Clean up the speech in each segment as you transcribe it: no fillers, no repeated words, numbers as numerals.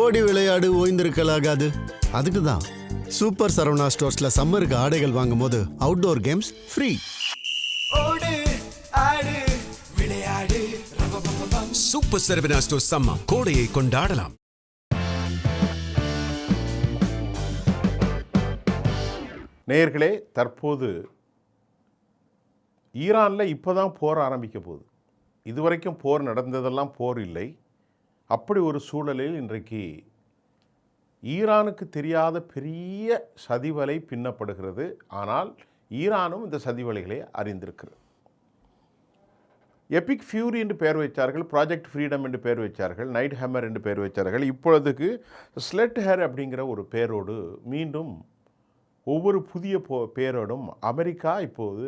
ஓடி விளையாடு ஓய்ந்திருக்கலாகாது. அதுக்கு தான் சூப்பர் சரவணா ஸ்டோர்ஸ்ல சம்மருக்கு ஆடைகள் வாங்கும் போது outdoor games free. Super Saravana stores summer கோடையை கொண்டாடலாம். நேயர்களே, தற்போது ஈரானில் இப்போ தான் போர் ஆரம்பிக்க போகுது. இதுவரைக்கும் போர் நடந்ததெல்லாம் போர் இல்லை. அப்படி ஒரு சூழலில் இன்றைக்கு ஈரானுக்கு தெரியாத பெரிய சதிவலை பின்னப்படுகிறது. ஆனால் ஈரானும் இந்த சதிவலைகளை அறிந்திருக்கிறது. எபிக் ஃபியூரி என்று பெயர் வைத்தார்கள், ப்ராஜெக்ட் ஃப்ரீடம் என்று பெயர் வைத்தார்கள், நைட் ஹேமர் என்று பெயர் வைத்தார்கள். இப்பொழுதுக்கு ஸ்லெட் ஹேர் அப்படிங்கிற ஒரு பெயரோடு மீண்டும் ஒவ்வொரு புதிய பெயரோடும் அமெரிக்கா இப்போது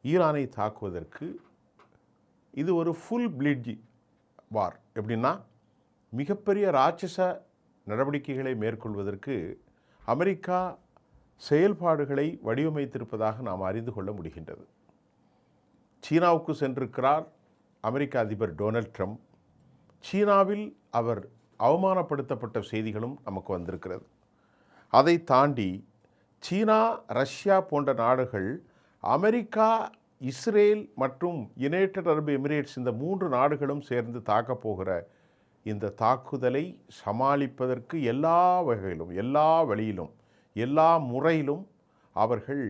ஈரானை தாக்குவதற்கு இது ஒரு ஃபுல் பிளிட்ஜ் வார். எப்படின்னா, மிகப்பெரிய ராட்சச நடவடிக்கைகளை மேற்கொள்வதற்கு அமெரிக்கா செயல்பாடுகளை வடிவமைத்திருப்பதாக நாம் அறிந்து கொள்ள முடிகின்றது. சீனாவுக்கு சென்றிருக்கிறார் அமெரிக்க அதிபர் டொனால்ட் ட்ரம்ப். சீனாவில் அவர் அவமானப்படுத்தப்பட்ட செய்திகளும் நமக்கு வந்திருக்கிறது. அதை தாண்டி சீனா, ரஷ்யா போன்ற நாடுகள் அமெரிக்கா, இஸ்ரேல் மற்றும் யுனைடெட் அரபு எமிரேட்ஸ் இந்த 3 நாடுகளும் சேர்ந்து தாக்கப்போகிற இந்த தாக்குதலை சமாளிப்பதற்கு எல்லா வகையிலும், எல்லா வழியிலும், எல்லா முறையிலும் அவர்கள்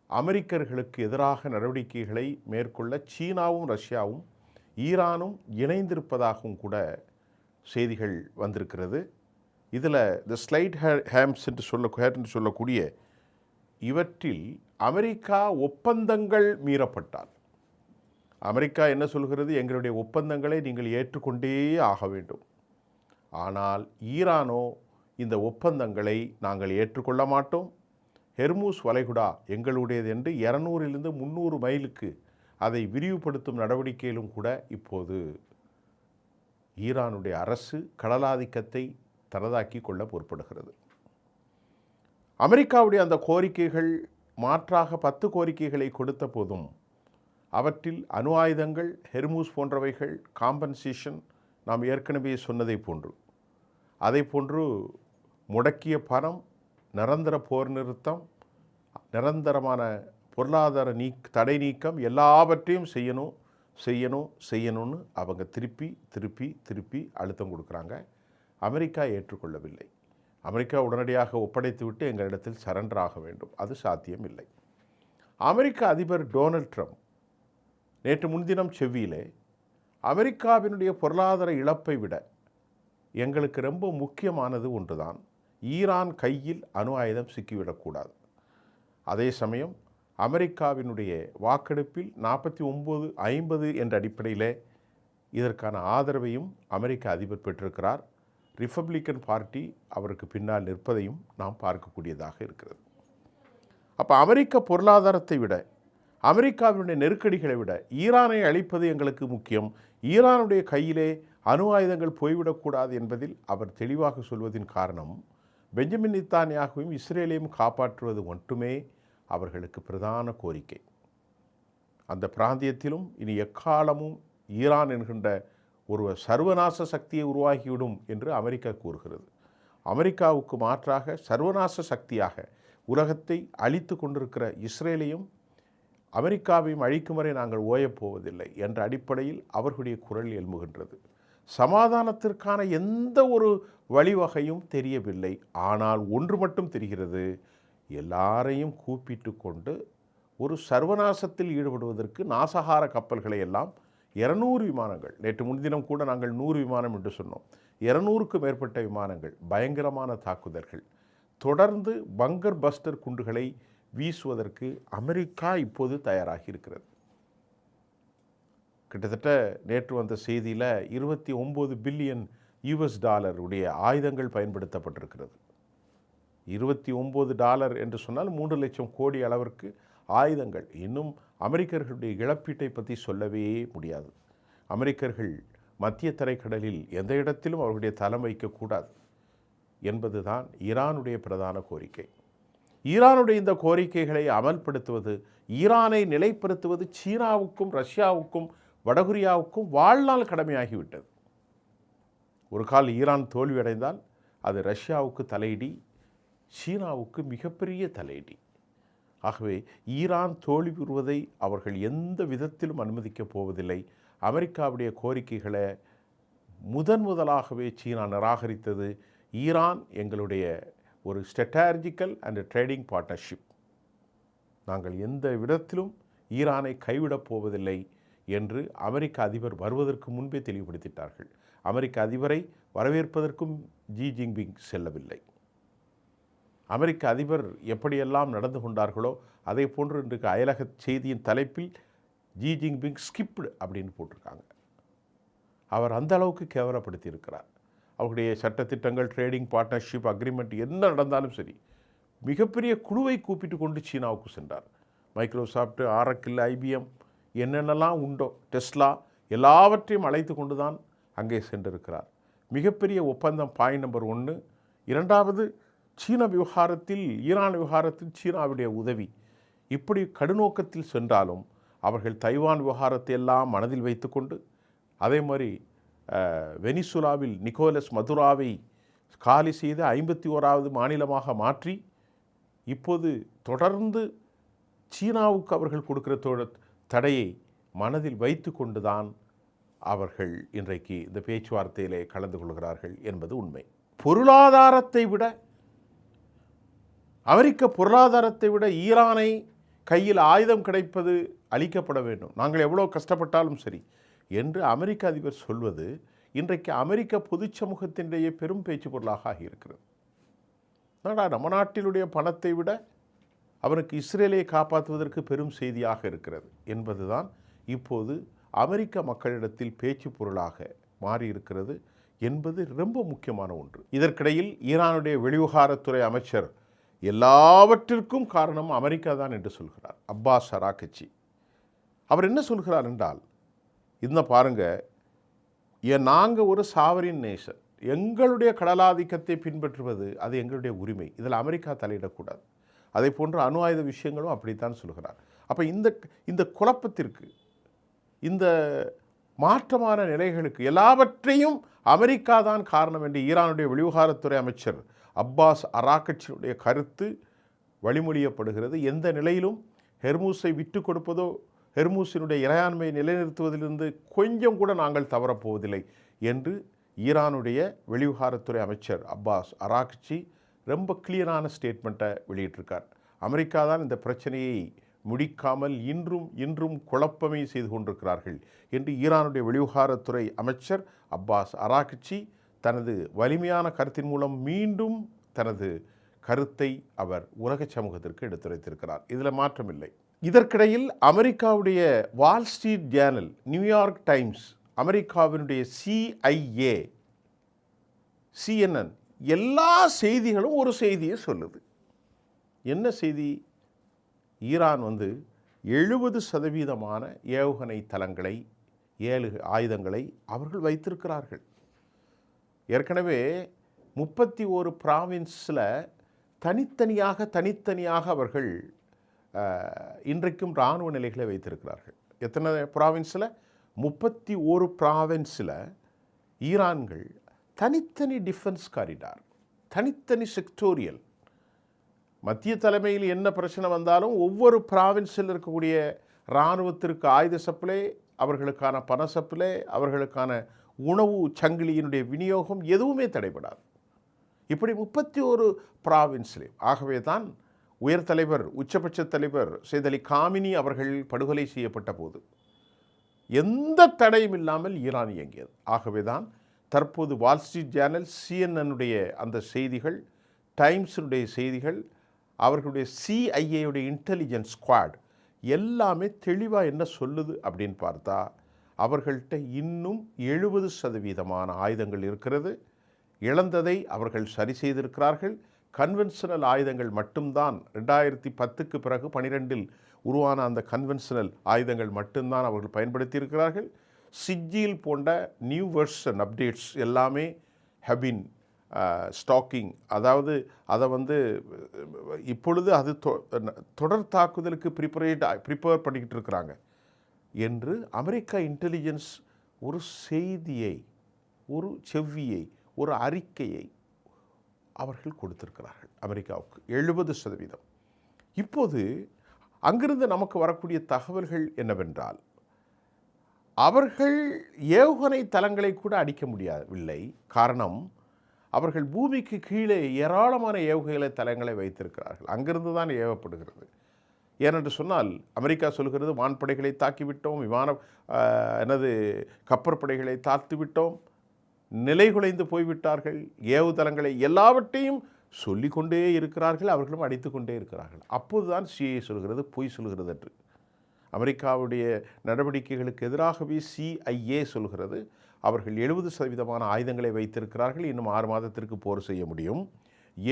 அமெரிக்கர்களுக்கு எதிராக நடவடிக்கைகளை மேற்கொள்ள சீனாவும் ரஷ்யாவும் ஈரானும் இணைந்திருப்பதாகவும் கூட செய்திகள் வந்திருக்கிறது. இதில் இந்த ஸ்லைட் ஹேம்ஸ் என்று சொல்லக்கூடிய இவற்றில் அமெரிக்கா ஒப்பந்தங்கள் மீறப்பட்டால், அமெரிக்கா என்ன சொல்கிறது, எங்களுடைய ஒப்பந்தங்களை நீங்கள் ஏற்றுக்கொண்டே ஆக வேண்டும். ஆனால் ஈரானோ இந்த ஒப்பந்தங்களை நாங்கள் ஏற்றுக்கொள்ள மாட்டோம், ஹெர்மூஸ் வளைகுடா எங்களுடையது என்று 200 300 மைலுக்கு அதை விரிவுபடுத்தும் நடவடிக்கையிலும் கூட இப்போது ஈரானுடைய அரசு கடலாதிக்கத்தை தனதாக்கி கொள்ள பொறுப்படுகிறது. அமெரிக்காவுடைய அந்த கோரிக்கைகள் மாற்றாக 10 கோரிக்கைகளை கொடுத்த போதும் அவற்றில் அணு ஆயுதங்கள், ஹெர்மூஸ் போன்றவைகள், காம்பன்சேஷன், நாம் ஏற்கனவே சொன்னதை போன்று, அதை போன்று முடக்கிய பணம், நிரந்தர போர் நிறுத்தம், நிரந்தரமான பொருளாதார தடை நீக்கம், எல்லாவற்றையும் செய்யணும்னு அவங்க திருப்பி அழுத்தம் கொடுக்குறாங்க. அமெரிக்கா ஏற்றுக்கொள்ளவில்லை. அமெரிக்கா உடனடியாக ஒப்படைத்துவிட்டு எங்களிடத்தில் சரண்டர் ஆக வேண்டும். அது சாத்தியம் இல்லை. அமெரிக்க அதிபர் டொனால்ட் ட்ரம்ப் நேற்று முன்தினம் செவ்வியிலே அமெரிக்காவினுடைய பொருளாதார இழப்பை விட எங்களுக்கு ரொம்ப முக்கியமானது ஒன்றுதான், ஈரான் கையில் அணு ஆயுதம் சிக்கிவிடக்கூடாது. அதே சமயம் அமெரிக்காவினுடைய வாக்கெடுப்பில் 49-50 என்ற அடிப்படையில் இதற்கான ஆதரவையும் அமெரிக்க அதிபர் பெற்றிருக்கிறார். ரிப்பப்ளிக்கன் பார்ட்டி அவருக்கு பின்னால் நிற்பதையும் நாம் பார்க்கக்கூடியதாக இருக்கிறது. அப்போ அமெரிக்க பொருளாதாரத்தை விட, அமெரிக்காவினுடைய நெருக்கடிகளை விட ஈரானை அழிப்பது எங்களுக்கு முக்கியம், ஈரானுடைய கையிலே அணு ஆயுதங்கள் போய்விடக்கூடாது என்பதில் அவர் தெளிவாக சொல்வதின் காரணம், பெஞ்சமின் நெத்தன்யாகுவையும் இஸ்ரேலையும் காப்பாற்றுவது மட்டுமே அவர்களுக்கு பிரதான கோரிக்கை. அந்த பிராந்தியத்திலும் இனி எக்காலமும் ஈரான் என்கின்ற ஒரு சர்வநாச சக்தியை உருவாகிவிடும் என்று அமெரிக்கா கூறுகிறது. அமெரிக்காவுக்கு மாற்றாக சர்வநாச சக்தியாக உலகத்தை அழித்து கொண்டிருக்கிற இஸ்ரேலையும் அமெரிக்காவையும் அழிக்கும் வரை நாங்கள் ஓயப்போவதில்லை என்ற அடிப்படையில் அவர்களுடைய குரல் எழும்புகின்றது. சமாதானத்திற்கான எந்த ஒரு வழிவகையும் தெரியவில்லை. ஆனால் ஒன்று மட்டும் தெரிகிறது, எல்லாரையும் கூப்பிட்டு கொண்டு ஒரு சர்வநாசத்தில் ஈடுபடுவதற்கு நாசகார கப்பல்களை எல்லாம் 200 விமானங்கள், நேற்று முன்தினம் கூட நாங்கள் 100 விமானம் என்று சொன்னோம், 200க்கும் மேற்பட்ட விமானங்கள், பயங்கரமான தாக்குதல்கள், தொடர்ந்து பங்கர் பஸ்டர் குண்டுகளை வீசுவதற்கு அமெரிக்கா இப்போது தயாராகி இருக்கிறது. கிட்டத்தட்ட நேற்று வந்த செய்தியில் $29 பில்லியன் உடைய ஆயுதங்கள் பயன்படுத்தப்பட்டிருக்கிறது. $29 என்று சொன்னால் 3 லட்சம் கோடி அளவிற்கு ஆயுதங்கள். இன்னும் அமெரிக்கர்களுடைய இழப்பீட்டை பற்றி சொல்லவே முடியாது. அமெரிக்கர்கள் மத்திய தரைக்கடலில் எந்த இடத்திலும் அவர்களுடைய தளம் வைக்கக்கூடாது என்பதுதான் ஈரானுடைய பிரதான கோரிக்கை. ஈரானுடைய இந்த கோரிக்கைகளை அமல்படுத்துவது, ஈரானை நிலைப்படுத்துவது சீனாவுக்கும் ரஷ்யாவுக்கும் வடகொரியாவுக்கும் வாழ்நாள் கடமையாகிவிட்டது. ஒரு கால் ஈரான் தோல்வியடைந்தால் அது ரஷ்யாவுக்கு தலையிடி, சீனாவுக்கு மிகப்பெரிய தலையிடி. ஆகவே ஈரான் தோல்வி பெறுவதை அவர்கள் எந்த விதத்திலும் அனுமதிக்கப் போவதில்லை. அமெரிக்காவுடைய கோரிக்கைகளை முதலாகவே சீனா நிராகரித்தது. ஈரான் எங்களுடைய ஒரு ஸ்ட்ராட்டஜிக்கல் அண்ட் ட்ரேடிங் பார்ட்னர்ஷிப், நாங்கள் எந்த விதத்திலும் ஈரானை கைவிடப் போவதில்லை என்று அமெரிக்க அதிபர் வருவதற்கு முன்பே தெளிவுபடுத்திட்டார்கள். அமெரிக்க அதிபரை வரவேற்பதற்கும் ஜி ஜின்பிங் செல்லவில்லை. அமெரிக்க அதிபர் எப்படியெல்லாம் நடந்து கொண்டார்களோ அதே போன்று இன்றைக்கு அயலக செய்தியின் தலைப்பில் ஜி ஜின்பிங் ஸ்கிப்டு அப்படின்னு போட்டிருக்காங்க. அவர் அந்த அளவுக்கு கேவலப்படுத்தி இருக்கிறார். அவருடைய சட்டத்திட்டங்கள், ட்ரேடிங் பார்ட்னர்ஷிப் அக்ரிமெண்ட் என்ன நடந்தாலும் சரி, மிகப்பெரிய குழுவை கூப்பிட்டு கொண்டு சீனாவுக்கு சென்றார். மைக்ரோசாஃப்ட், ஆரக்கில், ஐபிஎம் என்னென்னலாம் உண்டோ, டெஸ்லா எல்லாவற்றையும் அழைத்து கொண்டு தான் அங்கே சென்றிருக்கிறார். மிகப்பெரிய ஒப்பந்தம் பாயிண்ட் நம்பர் 1. இரண்டாவது, சீன விவகாரத்தில், ஈரான் விவகாரத்தில் சீனாவுடைய உதவி. இப்படி கடுநோக்கத்தில் சென்றாலும் அவர்கள் தைவான் விவகாரத்தை எல்லாம் மனதில் வைத்து கொண்டு, அதே மாதிரி வெனிசுலாவில் நிக்கோலஸ் மதுராவை காலி செய்து 51வது மாநிலமாக மாற்றி இப்போது தொடர்ந்து சீனாவுக்கு அவர்கள் கொடுக்கிற தடையை மனதில் வைத்து கொண்டுதான் அவர்கள் இன்றைக்கு இந்த பேச்சுவார்த்தையிலே கலந்து கொள்கிறார்கள் என்பது உண்மை. பொருளாதாரத்தை விட, அமெரிக்க பொருளாதாரத்தை விட ஈரானை கையில் ஆயுதம் கிடைப்பது அளிக்கப்பட வேண்டும், நாங்கள் எவ்வளோ கஷ்டப்பட்டாலும் சரி என்று அமெரிக்க அதிபர் சொல்வது இன்றைக்கு அமெரிக்க பொது சமூகத்தினுடைய பெரும் பேச்சு பொருளாக ஆகியிருக்கிறது. நம்ம நாட்டினுடைய பணத்தை விட அவனுக்கு இஸ்ரேலை காப்பாற்றுவதற்கு பெரும் செய்தியாக இருக்கிறது என்பதுதான் இப்போது அமெரிக்க மக்களிடத்தில் பேச்சு பொருளாக மாறியிருக்கிறது என்பது ரொம்ப முக்கியமான ஒன்று. இதற்கிடையில் ஈரானுடைய வெளிவிவகாரத்துறை அமைச்சர் எல்லாவற்றிற்கும் காரணம் அமெரிக்கா தான் என்று சொல்கிறார். அப்பாஸ் அராக்சி அவர் என்ன சொல்கிறார் என்றால், இந்த பாருங்கள், நாங்கள் ஒரு சாவரின் நேஷன், எங்களுடைய கடலாதிக்கத்தை பின்பற்றுவது அது எங்களுடைய உரிமை, இதில் அமெரிக்கா தலையிடக்கூடாது. அதை போன்ற அணு ஆயுத விஷயங்களும் அப்படித்தான் சொல்கிறார். அப்போ இந்த குழப்பத்திற்கு, இந்த மாற்றமான நிலைகளுக்கு எல்லாவற்றையும் அமெரிக்கா தான் காரணம் என்று ஈரானுடைய வெளிவிவகாரத்துறை அமைச்சர் அப்பாஸ் அராக்சியுடைய கருத்து வழிமொழியப்படுகிறது. எந்த நிலையிலும் ஹெர்மூஸை விட்டு கொடுப்பதோ, ஹெர்மூஸினுடைய இறையாண்மையை நிலைநிறுத்துவதிலிருந்து கொஞ்சம் கூட நாங்கள் தவறப்போவதில்லை என்று ஈரானுடைய வெளிவிவகாரத்துறை அமைச்சர் அப்பாஸ் அராக்சி ரொம்ப கிளியரான ஸ்டேட்மெண்ட்டை வெளியிட்டிருக்கார். அமெரிக்கா தான் இந்த பிரச்சனையை முடிக்காமல் இன்றும் குழப்பமே செய்து கொண்டிருக்கிறார்கள் என்று ஈரானுடைய வெளிவிவகாரத்துறை அமைச்சர் அப்பாஸ் அராக்சி தனது வலிமையான கருத்தின் மூலம் மீண்டும் தனது கருத்தை அவர் உலக சமூகத்திற்கு எடுத்துரைத்திருக்கிறார். இதில் மாற்றமில்லை. இதற்கிடையில் அமெரிக்காவுடைய Wall Street Journal, New York times, அமெரிக்காவினுடைய CIA, CNN எல்லா செய்திகளும் ஒரு செய்தியை சொல்லுது. என்ன செய்தி? ஈரான் 70% ஏவுகணை தளங்களை, 7 ஆயுதங்களை அவர்கள் வைத்திருக்கிறார்கள். ஏற்கனவே 31 ப்ராவின்ஸில் தனித்தனியாக அவர்கள் இன்றைக்கும் இராணுவ நிலைகளை வைத்திருக்கிறார்கள். எத்தனை ப்ராவின்ஸில்? 31 ப்ராவின்ஸில் ஈரான்கள் தனித்தனி டிஃபென்ஸ் காரிடார், தனித்தனி செக்டோரியல், மத்திய தலைமையில் என்ன பிரச்சனை வந்தாலும் ஒவ்வொரு ப்ராவின்ஸில் இருக்கக்கூடிய இராணுவத்திற்கு ஆயுத சப்ளை, அவர்களுக்கான பண சப்ளை, அவர்களுக்கான உணவு சங்கிலியினுடைய விநியோகம் எதுவுமே தடைபடாது. இப்படி 31 ப்ராவின்ஸிலே. ஆகவே தான் உயர் தலைவர், உச்சபட்ச தலைவர் சையத் அலி காமினி அவர்கள் படுகொலை செய்யப்பட்ட போது எந்த தடையும் இல்லாமல் ஈரான் இயங்கியது. ஆகவே தான் தற்போது வால் ஸ்ட்ரீட் ஜேர்னல், CNN அந்த செய்திகள், டைம்ஸினுடைய செய்திகள், அவர்களுடைய CIA இன்டெலிஜென்ஸ் ஸ்குவாட் எல்லாமே தெளிவாக என்ன சொல்லுது அப்படின்னு பார்த்தா, அவர்கள்ட்ட இன்னும் 70% ஆயுதங்கள் இருக்கிறது. இழந்ததை அவர்கள் சரி செய்திருக்கிறார்கள். கன்வென்ஷனல் ஆயுதங்கள் மட்டும்தான் 2010க்கு பிறகு 12இல் உருவான அந்த கன்வென்ஷனல் ஆயுதங்கள் மட்டும்தான் அவர்கள் பயன்படுத்தியிருக்கிறார்கள். சிஜில் போன்ற நியூ வெர்ஷன் அப்டேட்ஸ் எல்லாமே ஹபின் ஸ்டாக்கிங், அதாவது அதை இப்பொழுது அது தொடர் தாக்குதலுக்கு ப்ரிப்பேர் பண்ணிக்கிட்டு இருக்கிறாங்க என்று அமெரிக்கா இன்டெலிஜென்ஸ் ஒரு செய்தியை ஒரு செவ்வியை, ஒரு அறிக்கையை அவர்கள் கொடுத்திருக்கிறார்கள் அமெரிக்காவுக்கு 70%. இப்போது அங்கிருந்து நமக்கு வரக்கூடிய தகவல்கள் என்னவென்றால், அவர்கள் ஏவுகணை தளங்களை கூட அடிக்க முடியவில்லை. காரணம், அவர்கள் பூமிக்கு கீழே ஏராளமான ஏவுகணை தளங்களை வைத்திருக்கிறார்கள். அங்கிருந்து தான் ஏவப்படுகிறது. ஏனென்று சொன்னால், அமெரிக்கா சொல்கிறது வான்படைகளை தாக்கிவிட்டோம், கப்பற்படைகளை தாழ்த்திவிட்டோம், நிலைகுலைந்து போய்விட்டார்கள், ஏவுதளங்களை எல்லாவற்றையும் சொல்லிக்கொண்டே இருக்கிறார்கள், அவர்களும் அடித்து கொண்டே இருக்கிறார்கள். அப்போதுதான் சிஐஏ சொல்கிறது பொய் சொல்கிறது என்று. அமெரிக்காவுடைய நடவடிக்கைகளுக்கு எதிராகவே சிஐஏ சொல்கிறது அவர்கள் 70% ஆயுதங்களை வைத்திருக்கிறார்கள், இன்னும் 6 மாதத்திற்கு போர் செய்ய முடியும்.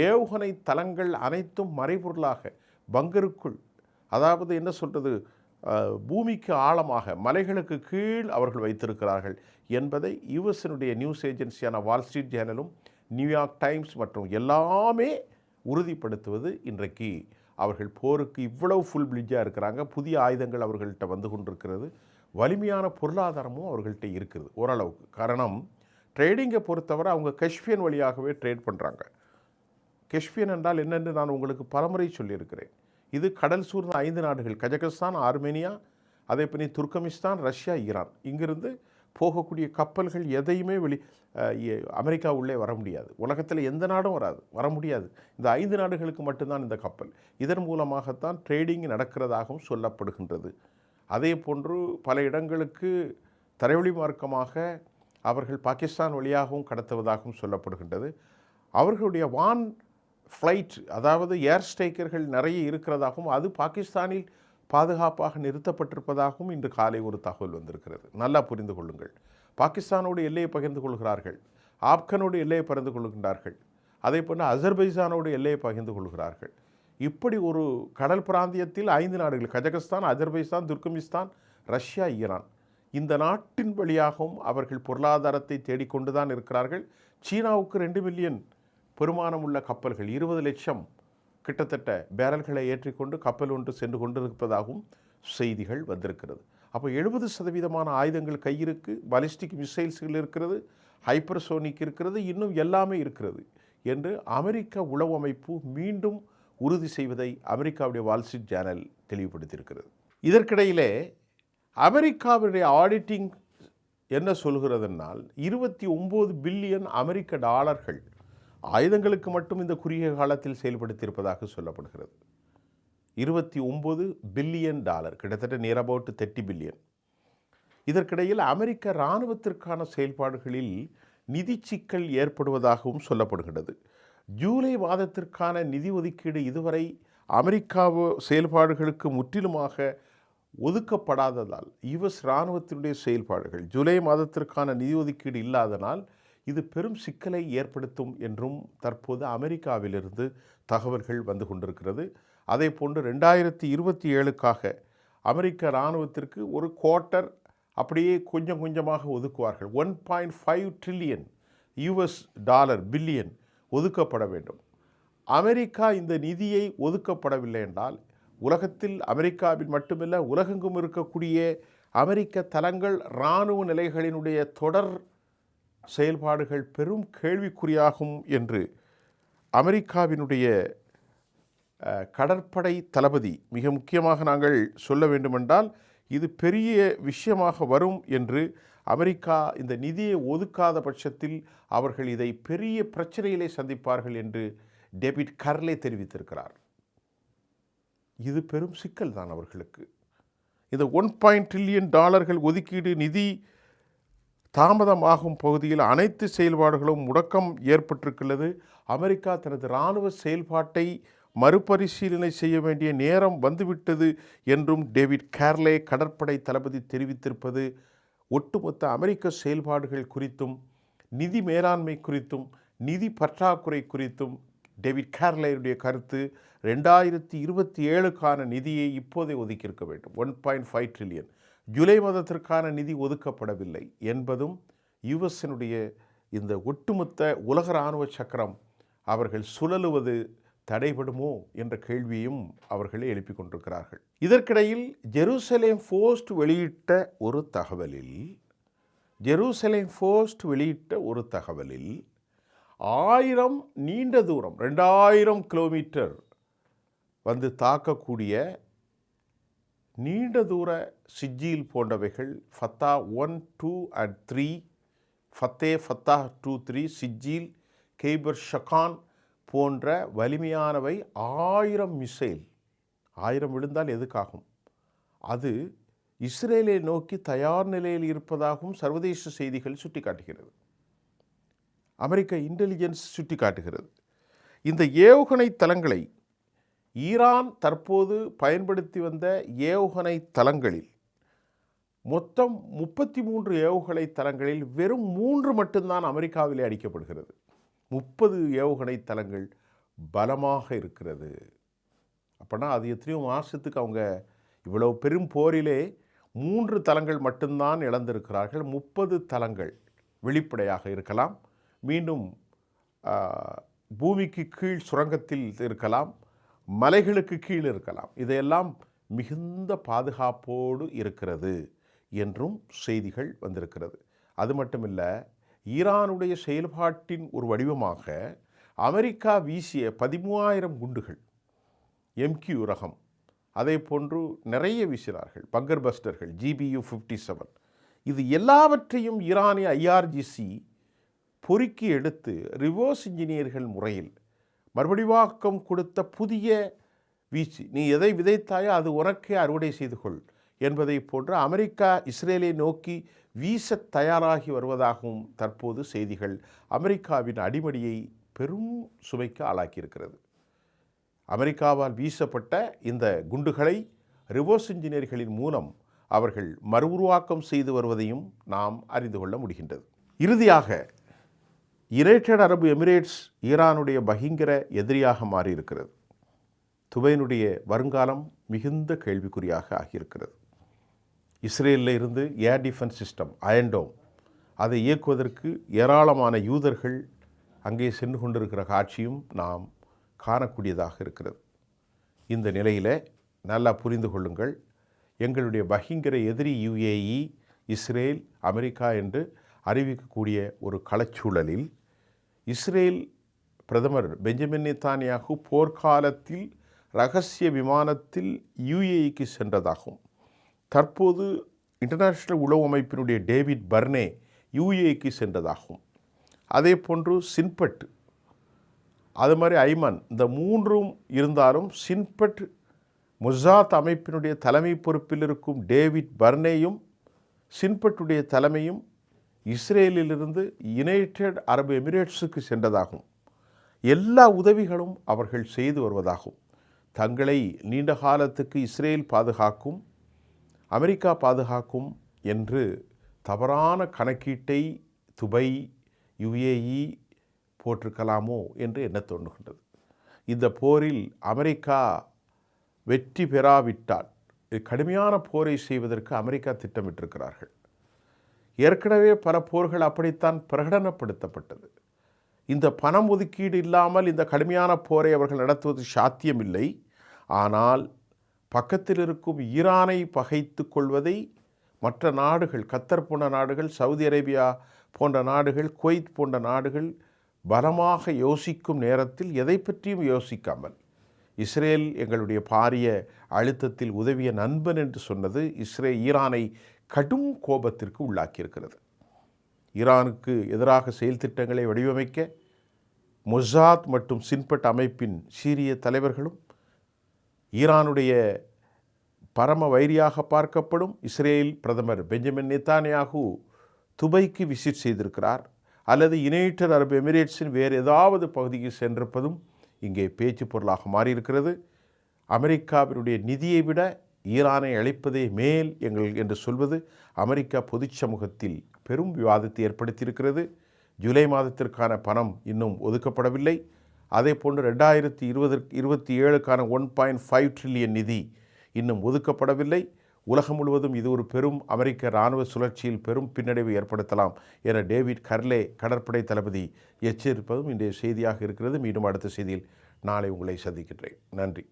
ஏவுகணை தளங்கள் அனைத்தும் மறைபொருளாக பங்கருக்குள், அதாவது என்ன சொல்கிறது, பூமிக்கு ஆழமாக மலைகளுக்கு கீழ் அவர்கள் வைத்திருக்கிறார்கள் என்பதை யுஎஸ்னுடைய நியூஸ் ஏஜென்சியான வால் ஸ்ட்ரீட் ஜேர்னலும் நியூயார்க் டைம்ஸ் மற்றும் எல்லாமே உறுதிப்படுத்துவது இன்றைக்கு அவர்கள் போருக்கு இவ்வளவு ஃபுல் பிளிட்ஜாக இருக்கிறாங்க. புதிய ஆயுதங்கள் அவர்கள்ட்ட வந்து கொண்டிருக்கிறது, வலிமையான பொருளாதாரமும் அவர்கள்ட்ட இருக்குது ஓரளவுக்கு. காரணம், ட்ரேடிங்கை பொறுத்தவரை அவங்க கஷ்பியன் வழியாகவே ட்ரேட் பண்ணுறாங்க. கஷ்பியன் என்றால் என்னென்று நான் உங்களுக்கு பலமுறை சொல்லியிருக்கிறேன். இது கடல் சூழ்ந்த 5 நாடுகள், கஜகஸ்தான், ஆர்மேனியா, அதே பண்ணி துர்கமிஸ்தான், ரஷ்யா, ஈரான். இங்கிருந்து போகக்கூடிய கப்பல்கள் எதையுமே அமெரிக்கா உள்ளே வர முடியாது. உலகத்தில் எந்த நாடும் வர முடியாது. இந்த 5 நாடுகளுக்கு மட்டும்தான் இந்த கப்பல். இதன் மூலமாகத்தான் ட்ரேடிங் நடக்கிறதாகவும் சொல்லப்படுகின்றது. அதே போன்று பல இடங்களுக்கு தரைவழி மார்க்கமாக அவர்கள் பாகிஸ்தான் வழியாகவும் கடத்துவதாகவும் சொல்லப்படுகின்றது. அவர்களுடைய வான் ஃப்ளைட், அதாவது ஏர் ஸ்ட்ரைக்கர்கள் நிறைய இருக்கிறதாகவும், அது பாகிஸ்தானில் பாதுகாப்பாக நிறுத்தப்பட்டிருப்பதாகவும் இன்று காலை ஒரு தகவல் வந்திருக்கிறது. நல்லா புரிந்து கொள்ளுங்கள். பாகிஸ்தானோடு எல்லையை பகிர்ந்து கொள்கிறார்கள், ஆப்கனோடு எல்லையை பகிர்ந்து கொள்கின்றார்கள், அதே போன்று அஜர்பைஜானோடு எல்லையை பகிர்ந்து கொள்கிறார்கள். இப்படி ஒரு கடல் பிராந்தியத்தில் 5 நாடுகள், கஜகஸ்தான், அஜர்பைஜான், துர்கமிஸ்தான், ரஷ்யா, ஈரான், இந்த நாட்டின் வழியாகவும் அவர்கள் பொருளாதாரத்தை தேடிக்கொண்டு தான் இருக்கிறார்கள். சீனாவுக்கு 2 மில்லியன் பெருமானம் உள்ள கப்பல்கள், 20 லட்சம் கிட்டத்தட்ட பேரல்களை ஏற்றிக்கொண்டு கப்பல் ஒன்று சென்று கொண்டிருப்பதாகவும் செய்திகள் வந்திருக்கிறது. அப்போ 70% ஆயுதங்கள் கையிருக்கு, பாலிஸ்டிக் மிசைல்ஸ்கள் இருக்கிறது, ஹைப்பர்சோனிக் இருக்கிறது, இன்னும் எல்லாமே இருக்கிறது என்று அமெரிக்க உளவு அமைப்பு மீண்டும் உறுதி செய்வதை அமெரிக்காவுடைய வால் ஸ்ட்ரீட் ஜேர்னல் தெளிவுபடுத்தியிருக்கிறது. இதற்கிடையிலே அமெரிக்காவுடைய ஆடிட்டிங் என்ன சொல்கிறதுனால், 29 பில்லியன் அமெரிக்க டாலர்கள் ஆயுதங்களுக்கு மட்டும் இந்த குறுகிய காலத்தில் செயல்படுத்தியிருப்பதாக சொல்லப்படுகிறது. 29 பில்லியன் டாலர், கிட்டத்தட்ட நியர் அபவுட் 30 பில்லியன். இதற்கிடையில் அமெரிக்க இராணுவத்திற்கான செயல்பாடுகளில் நிதி சிக்கல் ஏற்படுவதாகவும் சொல்லப்படுகிறது. ஜூலை மாதத்திற்கான நிதி ஒதுக்கீடு இதுவரை அமெரிக்காவோ செயல்பாடுகளுக்கு முற்றிலுமாக ஒதுக்கப்படாததால், யுஎஸ் இராணுவத்தினுடைய செயல்பாடுகள் ஜூலை மாதத்திற்கான நிதி ஒதுக்கீடு இல்லாதனால் இது பெரும் சிக்கலை ஏற்படுத்தும் என்றும் தற்போது அமெரிக்காவிலிருந்து தகவல்கள் வந்து கொண்டிருக்கிறது. அதே போன்று 2027க்காக அமெரிக்க இராணுவத்திற்கு ஒரு குவார்ட்டர் அப்படியே கொஞ்சம் கொஞ்சமாக ஒதுக்குவார்கள். 1.5 ட்ரில்லியன் யுஎஸ் டாலர் பில்லியன் ஒதுக்கப்பட வேண்டும். அமெரிக்கா இந்த நிதியை ஒதுக்கப்படவில்லை என்றால், உலகத்தில் அமெரிக்காவில் மட்டுமல்ல உலகெங்கும் இருக்கக்கூடிய அமெரிக்க தளங்கள், இராணுவ நிலைகளினுடைய தொடர் செயல்பாடுகள் பெரும் கேள்விக்குறியாகும் என்று அமெரிக்காவினுடைய கடற்படை தளபதி, மிக முக்கியமாக நாங்கள் சொல்ல வேண்டுமென்றால் இது பெரிய விஷயமாக வரும் என்று, அமெரிக்கா இந்த நிதியை ஒதுக்காத பட்சத்தில் அவர்கள் இதை பெரிய பிரச்சனையிலே சந்திப்பார்கள் என்று டேவிட் கர்லே தெரிவித்திருக்கிறார். இது பெரும் சிக்கல் தான் அவர்களுக்கு. இந்த 1 ட்ரில்லியன் டாலர்கள் ஒதுக்கீடு நிதி தாமதமாகும் பகுதியில் அனைத்து செயல்பாடுகளும் முடக்கம் ஏற்பட்டிருக்கிறது. அமெரிக்கா தனது இராணுவ செயல்பாட்டை மறுபரிசீலனை செய்ய வேண்டிய நேரம் வந்துவிட்டது என்றும் டேவிட் கர்லே கடற்படை தளபதி தெரிவித்திருப்பது ஒட்டுமொத்த அமெரிக்க செயல்பாடுகள் குறித்தும், நிதி மேலாண்மை குறித்தும், நிதி பற்றாக்குறை குறித்தும் டேவிட் கர்லேயுடைய கருத்து 2027க்கான நிதியை இப்போதே ஒதுக்கியிருக்க வேண்டும். 1.5 ட்ரில்லியன் ஜூலை மாதத்திற்கான நிதி ஒதுக்கப்படவில்லை என்பதும் யுஎஸ்னுடைய இந்த ஒட்டுமொத்த உலக இராணுவ சக்கரம் அவர்கள் சுழலுவது தடைபடுமோ என்ற கேள்வியும் அவர்கள் எழுப்பிக் கொண்டிருக்கிறார்கள். இதற்கிடையில் ஜெருசலேம் போஸ்ட் வெளியிட்ட ஒரு தகவலில், ஜெருசலேம் போஸ்ட் வெளியிட்ட ஒரு தகவலில் 1000 நீண்ட தூரம் 2000 கிலோமீட்டர் வந்து தாக்கக்கூடிய நீண்ட தூர சிஜில் போன்றவைகள் Fatah 1, 2 and 3, Fatah 2, 3, sigil, கெய்பர் Shakhan போன்ற வலிமையானவை 1000 மிசைல். 1000 விழுந்தால் எதுக்காகும்? அது இஸ்ரேலை நோக்கி தயார் நிலையில் இருப்பதாகவும் சர்வதேச செய்திகள் சுட்டிக்காட்டுகிறது. அமெரிக்க இன்டெலிஜென்ஸ் சுட்டிக்காட்டுகிறது. இந்த ஏவுகணை தளங்களை ஈரான் தற்போது பயன்படுத்தி வந்த ஏவுகணை தளங்களில் மொத்தம் 33 ஏவுகணை தளங்களில் வெறும் 3 மட்டும்தான் அமெரிக்காவிலே அடிக்கப்படுகிறது. 30 ஏவுகணை தளங்கள் பலமாக இருக்கிறது. அப்படின்னா அது எத்தனையோ மாதத்துக்கு அவங்க இவ்வளவு பெரும் போரிலே 3 தளங்கள் மட்டும்தான் இழந்திருக்கிறார்கள். 30 தளங்கள் வெளிப்படையாக இருக்கலாம், மீண்டும் பூமிக்கு கீழ் சுரங்கத்தில் இருக்கலாம், மலைகளுக்கு கீழ் இருக்கலாம். இதையெல்லாம் மிகுந்த பாதுகாப்போடு இருக்கிறது என்றும் செய்திகள் வந்திருக்கிறது. அது மட்டுமில்லை, ஈரானுடைய செயல்பாட்டின் ஒரு வடிவமாக அமெரிக்கா வீசிய 13,000 குண்டுகள் MQ ரகம், அதே போன்று நிறைய வீசினார்கள் பங்கர் பஸ்டர்கள் GBU-57. இது எல்லாவற்றையும் ஈரானிய IRGC பொறுக்கி எடுத்து ரிவர்ஸ் இன்ஜினியர்கள் முறையில் மறுபடிவாக்கம் கொடுத்த புதிய வீச்சு, நீ எதை விதைத்தாயோ அது உனக்கே அறுவடை செய்து கொள் என்பதை போன்று அமெரிக்கா இஸ்ரேலை நோக்கி வீச தயாராகி வருவதாகவும் தற்போது செய்திகள் அமெரிக்காவின் அடிமடியை பெரும் சுமைக்கு ஆளாக்கியிருக்கிறது. அமெரிக்காவால் வீசப்பட்ட இந்த குண்டுகளை ரிவர்ஸ் இன்ஜினியர்களின் மூலம் அவர்கள் மறு உருவாக்கம் செய்து வருவதையும் நாம் அறிந்து கொள்ள முடிகின்றது. இறுதியாக யுனைடெட் அரபு எமிரேட்ஸ் ஈரானுடைய பயங்கர எதிரியாக மாறியிருக்கிறது. துபையினுடைய வருங்காலம் மிகுந்த கேள்விக்குறியாக ஆகியிருக்கிறது. இஸ்ரேலில் இருந்து ஏர் டிஃபென்ஸ் சிஸ்டம் அயன்டோம் அதை இயக்குவதற்கு ஏராளமான யூதர்கள் அங்கே சென்று கொண்டிருக்கிற காட்சியும் நாம் காணக்கூடியதாக இருக்கிறது. இந்த நிலையில் நல்லா புரிந்து கொள்ளுங்கள், எங்களுடைய பயங்கர எதிரி UAE, இஸ்ரேல், அமெரிக்கா என்று அறிவிக்கக்கூடிய ஒரு களச்சூழலில் இஸ்ரேல் பிரதமர் பெஞ்சமின் நேதன்யாகு போர்க்காலத்தில் இரகசிய விமானத்தில் UAEக்கு சென்றதாகவும், தற்போது இன்டர்நேஷ்னல் உளவு அமைப்பினுடைய டேவிட் பர்னே UAEக்கு சென்றதாகவும், அதே போன்று சின்பட், அது மாதிரி ஐமன், இந்த மூன்றும் இருந்தாலும் சின்பட் முசாத் அமைப்பினுடைய தலைமை பொறுப்பில் இருக்கும் டேவிட் பர்னேயும் சின்பட்டுடைய தலைமையும் இஸ்ரேலிலிருந்து யுனைடெட் அரபு எமிரேட்ஸுக்கு சென்றதாகும். எல்லா உதவிகளும் அவர்கள் செய்து வருவதாகும். தங்களை நீண்ட காலத்துக்கு இஸ்ரேல் பாதுகாக்கும், அமெரிக்கா பாதுகாக்கும் என்று தவறான கணக்கீட்டை துபை, UAE போட்டிருக்கலாமோ என்று எண்ண தோன்றுகின்றது. இந்த போரில் அமெரிக்கா வெற்றி பெறாவிட்டால் கடுமையான போரை செய்வதற்கு அமெரிக்கா திட்டமிட்டிருக்கிறார்கள். ஏற்கனவே பல போர்கள் அப்படித்தான் பிரகடனப்படுத்தப்பட்டது. இந்த பணம் ஒதுக்கீடு இல்லாமல் இந்த கடுமையான போரை அவர்கள் நடத்துவது சாத்தியமில்லை. ஆனால் பக்கத்தில் இருக்கும் ஈரானை பகைத்து கொள்வதை மற்ற நாடுகள், கத்தர் போன்ற நாடுகள், சவுதி அரேபியா போன்ற நாடுகள், குவைத் போன்ற நாடுகள் பலமாக யோசிக்கும் நேரத்தில் எதை பற்றியும் யோசிக்காமல் இஸ்ரேல் எங்களுடைய பாரிய அழுத்தத்தில் உதவிய நண்பன் என்று சொன்னது ஈரானை கடும் கோபத்திற்கு உள்ளாக்கியிருக்கிறது. ஈரானுக்கு எதிராக செயல் திட்டங்களை வடிவமைக்க மொசாத் மற்றும் சின்பட் அமைப்பின் சீரிய தலைவர்களும் ஈரானுடைய பரம வைரியாக பார்க்கப்படும் இஸ்ரேல் பிரதமர் பெஞ்சமின் நேதன்யாகு துபைக்கு விசிட் செய்திருக்கிறார், அல்லது யுனைடெட் அரபு எமிரேட்ஸின் வேறு ஏதாவது பகுதிக்கு சென்றிருப்பதும் இங்கே பேச்சு பொருளாக மாறியிருக்கிறது. அமெரிக்காவினுடைய நிதியை விட ஈரானை அழைப்பதே மேல் என்று சொல்வது அமெரிக்கா பொது சமூகத்தில் பெரும் விவாதத்தை ஏற்படுத்தியிருக்கிறது. ஜூலை மாதத்திற்கான பணம் இன்னும் ஒதுக்கப்படவில்லை. அதே போன்று 2027க்கான 1.5 ட்ரில்லியன் நிதி இன்னும் ஒதுக்கப்படவில்லை. உலகம் முழுவதும் இது ஒரு பெரும் அமெரிக்க இராணுவ சுழற்சியில் பெரும் பின்னடைவு ஏற்படுத்தலாம் என டேவிட் கர்லே கடற்படை தளபதி எச்சரிப்பதும் இன்றைய செய்தியாக இருக்கிறது. மீண்டும் அடுத்த செய்தியில் நாளை உங்களை சந்திக்கின்றேன். நன்றி.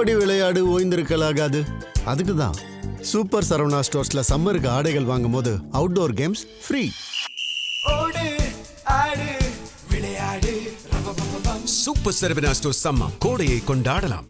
ஓடி விளையாடு ஓய்ந்திருக்கலாகாது. அதுக்கு தான் சூப்பர் சரவணா ஸ்டோர்ஸ்ல சம்மருக்கு ஆடைகள் வாங்கும் போது outdoor games free. Super Saravana stores summer கோடையை கொண்டாடலாம்.